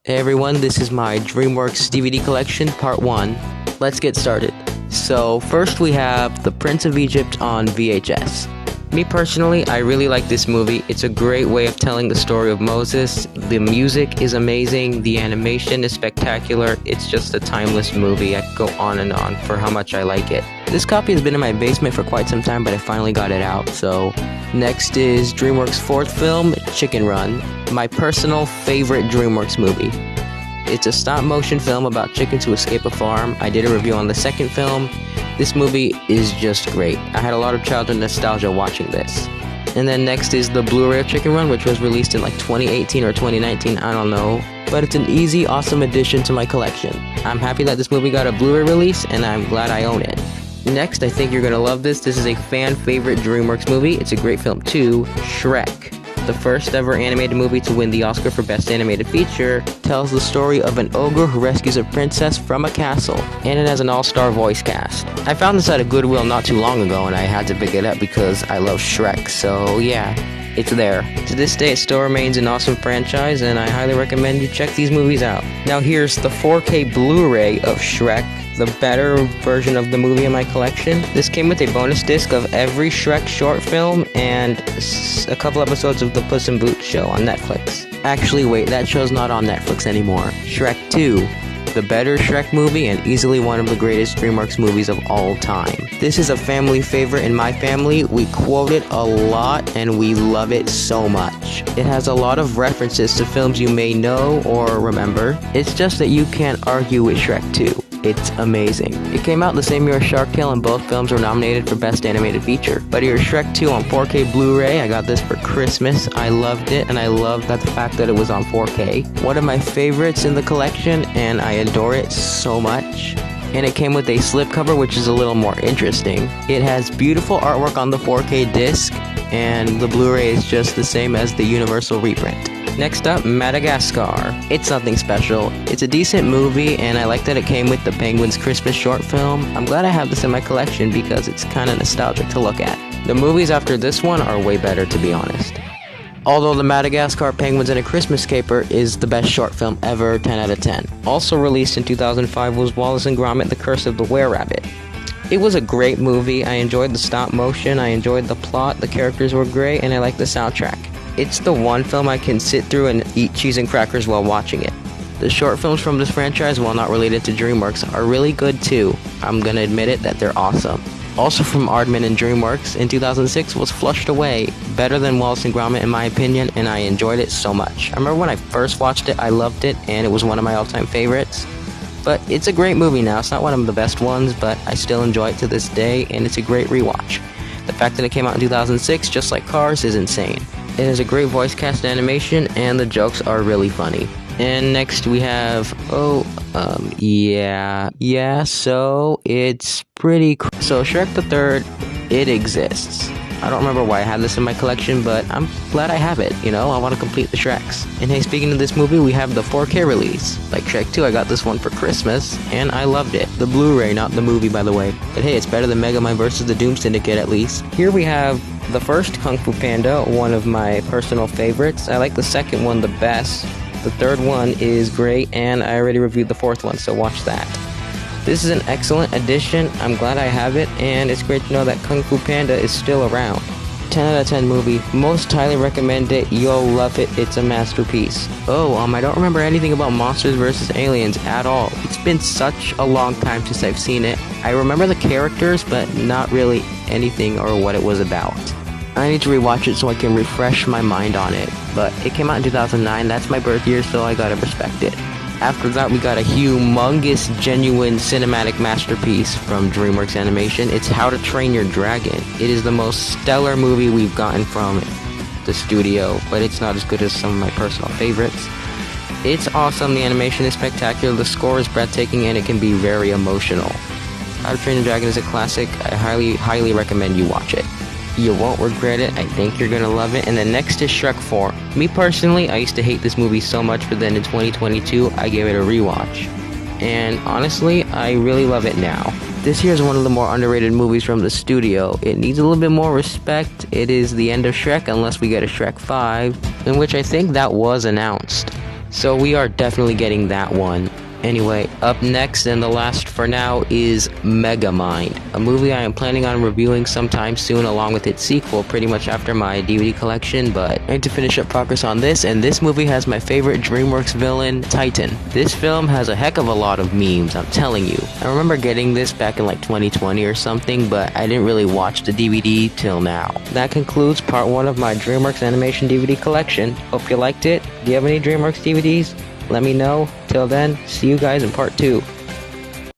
Hey everyone, this is my DreamWorks DVD collection, part 1. Let's get started. So, first we have The Prince of Egypt on VHS. Me personally, I really like this movie. It's a great way of telling the story of Moses. The music is amazing, the animation is spectacular. It's just a timeless movie. I could go on and on for how much I like it. This copy has been in my basement for quite some time, but I finally got it out. So, next is DreamWorks' fourth film, Chicken Run, my personal favorite DreamWorks movie. It's a stop-motion film about chickens who escape a farm. I did a review on the second film. This movie is just great. I had a lot of childhood nostalgia watching this. And then next is the Blu-ray of Chicken Run, which was released in like 2018 or 2019, I don't know. But it's an easy, awesome addition to my collection. I'm happy that this movie got a Blu-ray release, and I'm glad I own it. Next, I think you're gonna love this. This is a fan-favorite DreamWorks movie. It's a great film too, Shrek. The first ever animated movie to win the Oscar for Best Animated Feature, tells the story of an ogre who rescues a princess from a castle, and it has an all-star voice cast. I found this at a Goodwill not too long ago, and I had to pick it up because I love Shrek, so yeah, it's there. To this day, it still remains an awesome franchise, and I highly recommend you check these movies out. Now here's the 4K Blu-ray of Shrek, the better version of the movie in my collection. This came with a bonus disc of every Shrek short film and a couple episodes of the Puss in Boots show on Netflix. Actually, wait, that show's not on Netflix anymore. Shrek 2, the better Shrek movie and easily one of the greatest DreamWorks movies of all time. This is a family favorite in my family. We quote it a lot and we love it so much. It has a lot of references to films you may know or remember. It's just that you can't argue with Shrek 2. It's amazing. It came out the same year as Shark Tale, and both films were nominated for Best Animated Feature. But here's Shrek 2 on 4K Blu-ray. I got this for Christmas. I loved it, and I loved the fact that it was on 4K. One of my favorites in the collection, and I adore it so much. And it came with a slipcover, which is a little more interesting. It has beautiful artwork on the 4K disc, and the Blu-ray is just the same as the Universal reprint. Next up, Madagascar. It's nothing special. It's a decent movie, and I like that it came with the Penguins Christmas short film. I'm glad I have this in my collection because it's kind of nostalgic to look at. The movies after this one are way better, to be honest. Although the Madagascar Penguins and a Christmas Caper is the best short film ever, 10 out of 10. Also released in 2005 was Wallace and Gromit: The Curse of the Were-Rabbit. It was a great movie. I enjoyed the stop motion, I enjoyed the plot, the characters were great, and I liked the soundtrack. It's the one film I can sit through and eat cheese and crackers while watching it. The short films from this franchise, while not related to DreamWorks, are really good too. I'm gonna admit it that they're awesome. Also from Aardman and DreamWorks in 2006 was Flushed Away, better than Wallace and Gromit in my opinion, and I enjoyed it so much. I remember when I first watched it, I loved it, and it was one of my all-time favorites. But it's a great movie now. It's not one of the best ones, but I still enjoy it to this day, and it's a great rewatch. The fact that it came out in 2006, just like Cars, is insane. It has a great voice cast animation, and the jokes are really funny. And next we have, so it's pretty So Shrek the Third, it exists. I don't remember why I had this in my collection, but I'm glad I have it, I want to complete the Shreks. And hey, speaking of this movie, we have the 4K release. Like Shrek 2, I got this one for Christmas, and I loved it. The Blu-ray, not the movie, by the way. But hey, it's better than Megamind vs. the Doom Syndicate, at least. Here we have the first Kung Fu Panda, one of my personal favorites. I like the second one the best. The third one is great, and I already reviewed the fourth one, so watch that. This is an excellent addition. I'm glad I have it, and it's great to know that Kung Fu Panda is still around. 10 out of 10 movie. Most highly recommend it. You'll love it. It's a masterpiece. I don't remember anything about Monsters vs. Aliens at all. It's been such a long time since I've seen it. I remember the characters, but not really anything or what it was about. I need to rewatch it so I can refresh my mind on it. But it came out in 2009. That's my birth year, so I gotta respect it. After that, we got a humongous, genuine cinematic masterpiece from DreamWorks Animation. It's How to Train Your Dragon. It is the most stellar movie we've gotten from the studio, but it's not as good as some of my personal favorites. It's awesome, the animation is spectacular, the score is breathtaking, and it can be very emotional. How to Train Your Dragon is a classic. I highly recommend you watch it. You won't regret it. I think you're gonna love it. And then next is Shrek 4. Me personally, I used to hate this movie so much, but then in 2022, I gave it a rewatch. And honestly, I really love it now. This here is one of the more underrated movies from the studio. It needs a little bit more respect. It is the end of Shrek unless we get a Shrek 5, in which I think that was announced. So we are definitely getting that one. Anyway, up next and the last for now is Megamind, a movie I am planning on reviewing sometime soon along with its sequel pretty much after my DVD collection, but I need to finish up progress on this, and this movie has my favorite DreamWorks villain, Titan. This film has a heck of a lot of memes, I'm telling you. I remember getting this back in like 2020 or something, but I didn't really watch the DVD till now. That concludes part 1 of my DreamWorks animation DVD collection. Hope you liked it. Do you have any DreamWorks DVDs? Let me know. Till then, see you guys in part 2.